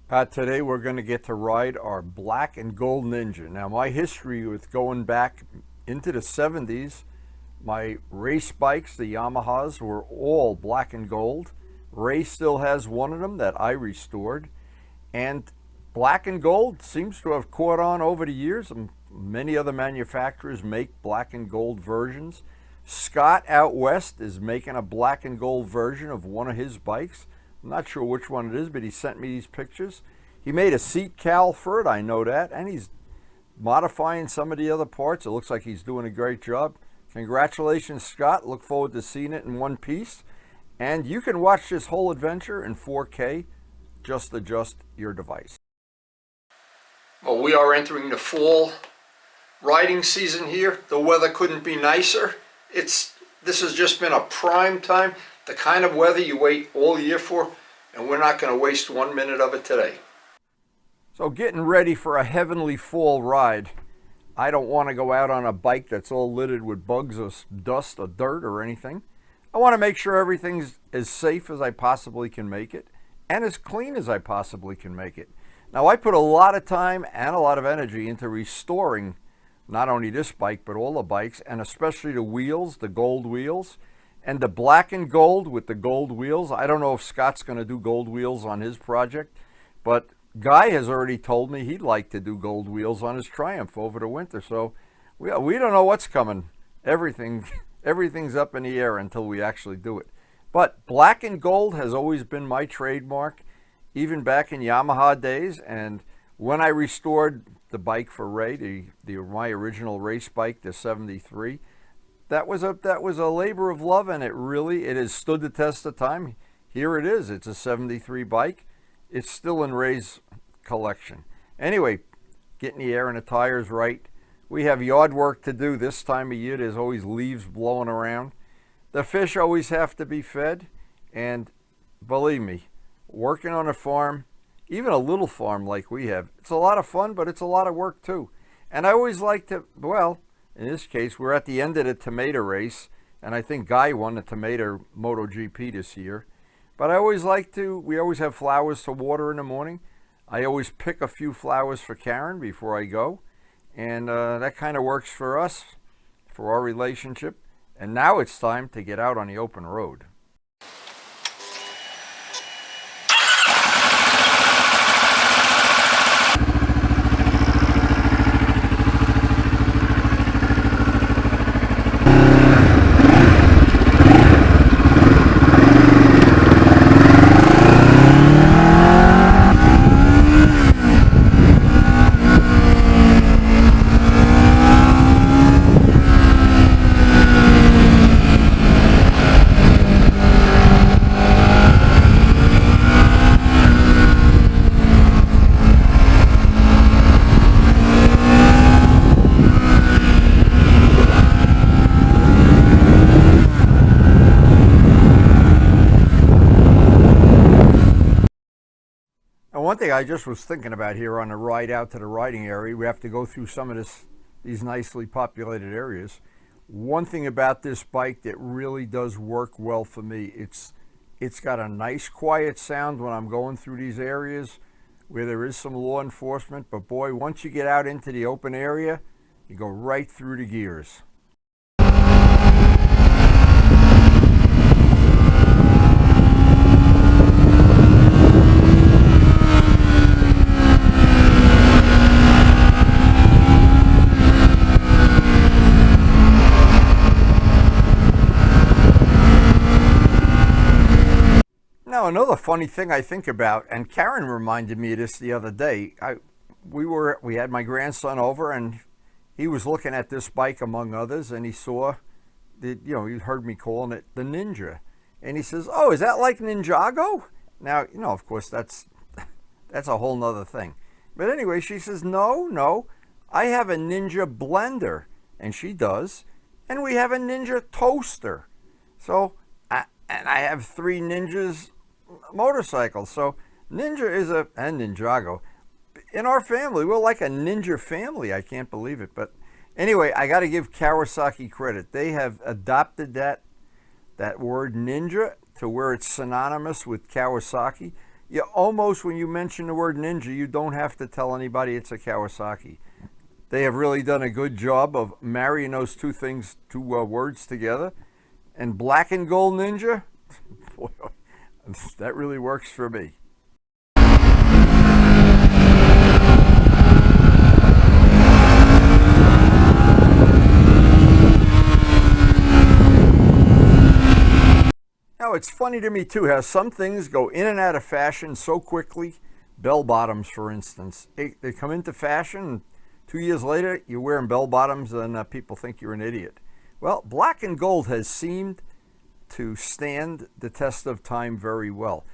Today we're going to get to ride our black and gold Ninja. Now my history with going back into the 70s, my race bikes, the Yamahas, were all black and gold. Ray still has one of them that I restored. And black and gold seems to have caught on over the years. And many other manufacturers make black and gold versions. Scott out west is making a black and gold version of one of his bikes. I'm not sure which one it is, but he sent me these pictures. He made a seat cowl for it, I know that, and he's modifying some of the other parts. It looks like he's doing a great job. Congratulations, Scott. Look forward to seeing it in one piece. And you can watch this whole adventure in 4K. Just adjust your device. Well, we are entering the fall riding season here. The weather couldn't be nicer. This has just been a prime time, the kind of weather you wait all year for, and we're not going to waste 1 minute of it today. So getting ready for a heavenly fall ride. I don't want to go out on a bike that's all littered with bugs or dust or dirt or anything. I want to make sure everything's as safe as I possibly can make it and as clean as I possibly can make it. Now I put a lot of time and a lot of energy into restoring not only this bike, but all the bikes, and especially the wheels, the gold wheels, and the black and gold with the gold wheels. I don't know if Scott's going to do gold wheels on his project, but Guy has already told me he'd like to do gold wheels on his Triumph over the winter. So we don't know what's coming. Everything's up in the air until we actually do it. But black and gold has always been my trademark, even back in Yamaha days. And when I restored the bike for Ray, my original race bike, the 73, that was a labor of love, and it has stood the test of time. Here it is. It's a 73 bike. It's still in Ray's collection. Anyway, getting the air and the tires right. We have yard work to do this time of year. There's always leaves blowing around. The fish always have to be fed, and believe me, working on a farm, even a little farm like we have, it's a lot of fun, but it's a lot of work too. And I always like to, well, in this case, we're at the end of the tomato race, and I think Guy won the tomato MotoGP this year. But we always have flowers to water in the morning. I always pick a few flowers for Karen before I go. And that kind of works for us, for our relationship. And now it's time to get out on the open road. One thing I just was thinking about here on the ride out to the riding area, we have to go through some of these nicely populated areas. One thing about this bike that really does work well for me, it's got a nice quiet sound when I'm going through these areas where there is some law enforcement, but boy, once you get out into the open area, you go right through the gears. Now, another funny thing I think about, and Karen reminded me of this the other day. We had my grandson over, and he was looking at this bike among others, and he saw he heard me calling it the Ninja, and he says, "Oh, is that like Ninjago?" Now, of course, that's a whole nother thing. But anyway, she says, "No, I have a Ninja blender," and she does, and we have a Ninja toaster. So, and I have 3 Ninjas motorcycles. So Ninja is and Ninjago. In our family, we're like a ninja family. I can't believe it. But anyway, I got to give Kawasaki credit. They have adopted that word ninja to where it's synonymous with Kawasaki. You almost, when you mention the word ninja, you don't have to tell anybody it's a Kawasaki. They have really done a good job of marrying those two things, two words together. And black and gold ninja, boy, that really works for me. Now, it's funny to me, too, how some things go in and out of fashion so quickly. Bell bottoms, for instance. They come into fashion, and 2 years later, you're wearing bell bottoms, and people think you're an idiot. Well, black and gold has seemed to stand the test of time very well.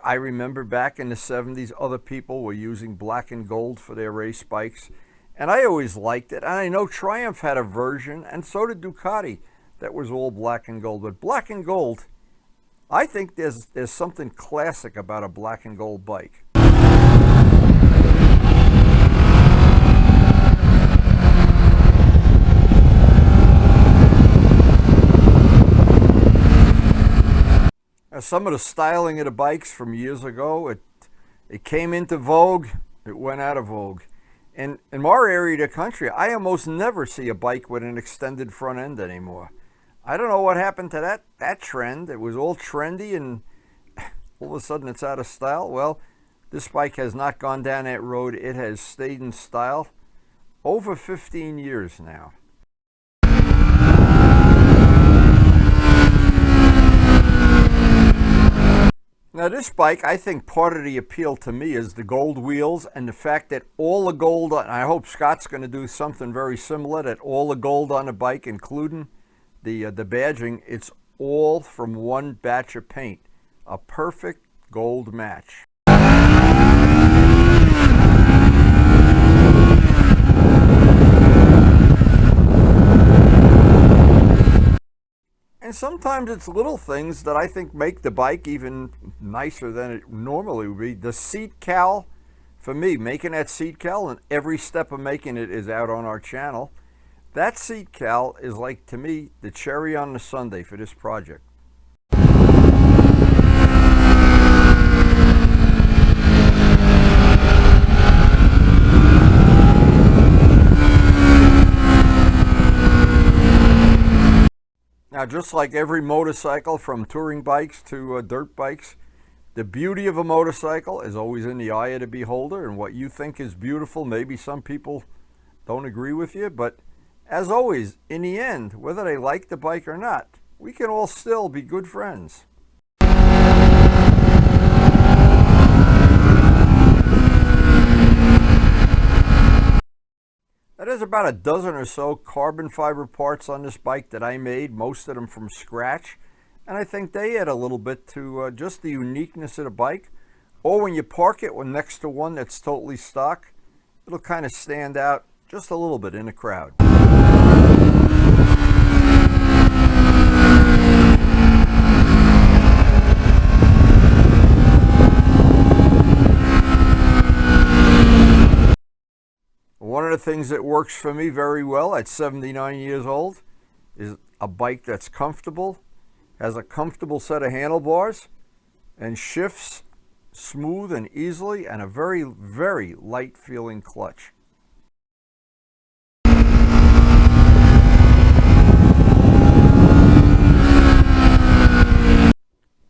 I remember back in the 70s, other people were using black and gold for their race bikes, and I always liked it. And I know Triumph had a version, and so did Ducati, that was all black and gold. But black and gold, I think there's something classic about a black and gold bike. Now, some of the styling of the bikes from years ago, it came into vogue, it went out of vogue. And in our area of the country, I almost never see a bike with an extended front end anymore. I don't know what happened to that trend. It was all trendy and all of a sudden it's out of style. Well, this bike has not gone down that road. It has stayed in style over 15 years now. Now this bike, I think part of the appeal to me is the gold wheels and the fact that all the gold, and I hope Scott's going to do something very similar, that all the gold on the bike, including the badging, it's all from one batch of paint. A perfect gold match. And sometimes it's little things that I think make the bike even nicer than it normally would be. The seat cowl, for me, making that seat cowl, and every step of making it is out on our channel. That seat cowl is, like, to me, the cherry on the sundae for this project. Now, just like every motorcycle, from touring bikes to dirt bikes, the beauty of a motorcycle is always in the eye of the beholder, and what you think is beautiful, maybe some people don't agree with you, but as always, in the end, whether they like the bike or not, we can all still be good friends. There's about a dozen or so carbon fiber parts on this bike that I made, most of them from scratch, and I think they add a little bit to just the uniqueness of the bike. Or when you park it next to one that's totally stock, it'll kind of stand out just a little bit in the crowd. One of the things that works for me very well at 79 years old is a bike that's comfortable, has a comfortable set of handlebars, and shifts smooth and easily, and a very, very light feeling clutch.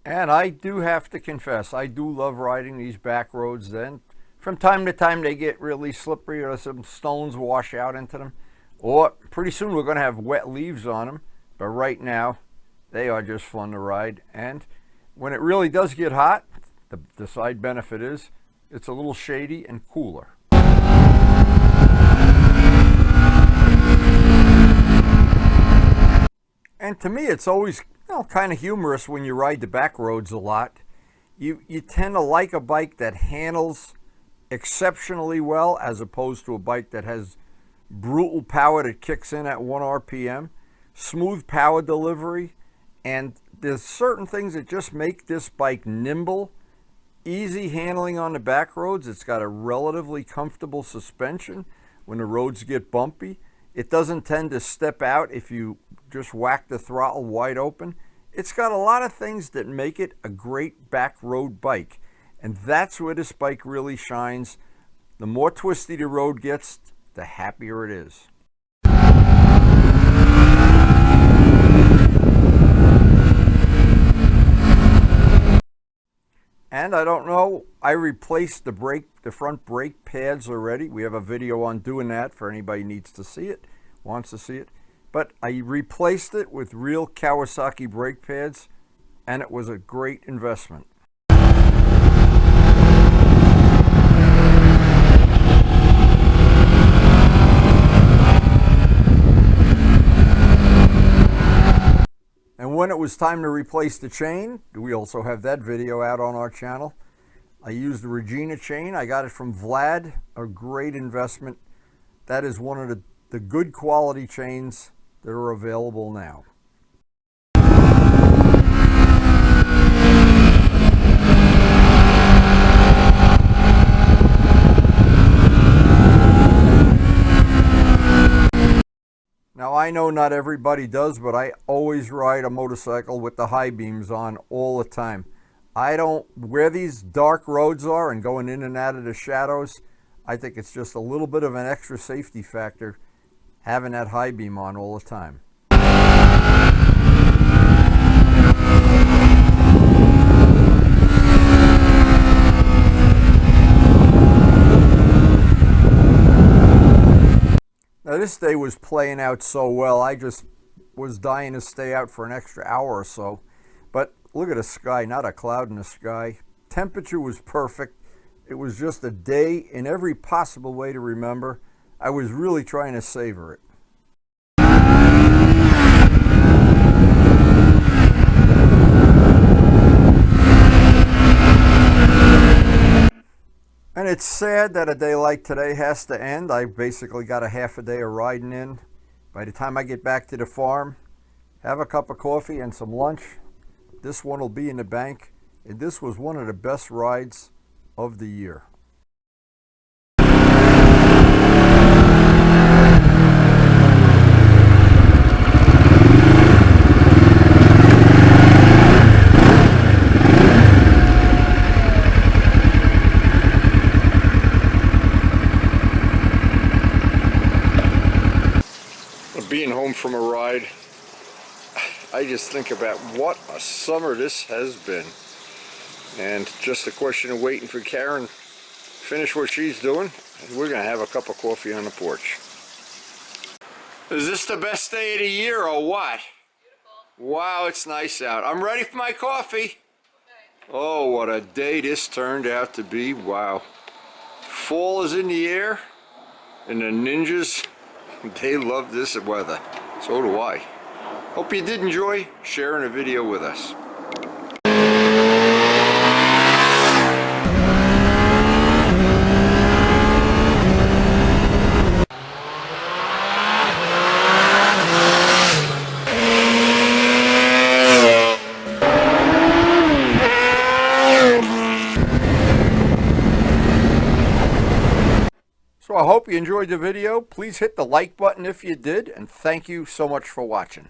And I do have to confess, I do love riding these back roads then. From time to time they get really slippery or some stones wash out into them. Or pretty soon we're going to have wet leaves on them. But right now, they are just fun to ride. And when it really does get hot, the side benefit is it's a little shady and cooler. And to me, it's always kind of humorous when you ride the back roads a lot. You tend to like a bike that handles exceptionally well, as opposed to a bike that has brutal power that kicks in at 1 RPM, smooth power delivery, and there's certain things that just make this bike nimble, easy handling on the back roads. It's got a relatively comfortable suspension when the roads get bumpy. It doesn't tend to step out if you just whack the throttle wide open. It's got a lot of things that make it a great back road bike. And that's where this bike really shines. The more twisty the road gets, the happier it is. And I don't know, I replaced the front brake pads already. We have a video on doing that for anybody who needs to see it, wants to see it. But I replaced it with real Kawasaki brake pads, and it was a great investment. And when it was time to replace the chain, we also have that video out on our channel. I used the Regina chain. I got it from Vlad, a great investment. That is one of the good quality chains that are available now. Now I know not everybody does, but I always ride a motorcycle with the high beams on all the time. I don't, where these dark roads are and going in and out of the shadows, I think it's just a little bit of an extra safety factor having that high beam on all the time. Now this day was playing out so well, I just was dying to stay out for an extra hour or so. But look at the sky, not a cloud in the sky. Temperature was perfect. It was just a day in every possible way to remember. I was really trying to savor it. And it's sad that a day like today has to end. I basically got a half a day of riding in. By the time I get back to the farm, have a cup of coffee and some lunch, this one will be in the bank. And this was one of the best rides of the year. Being home from a ride, I just think about what a summer this has been. And just a question of waiting for Karen to finish what she's doing, and we're going to have a cup of coffee on the porch. Is this the best day of the year or what? Beautiful. Wow, it's nice out. I'm ready for my coffee. Okay. Oh, what a day this turned out to be. Wow. Fall is in the air, and the ninjas, they love this weather. So do I. Hope you did enjoy sharing a video with us. So I hope you enjoyed the video. Please hit the like button if you did, and thank you so much for watching.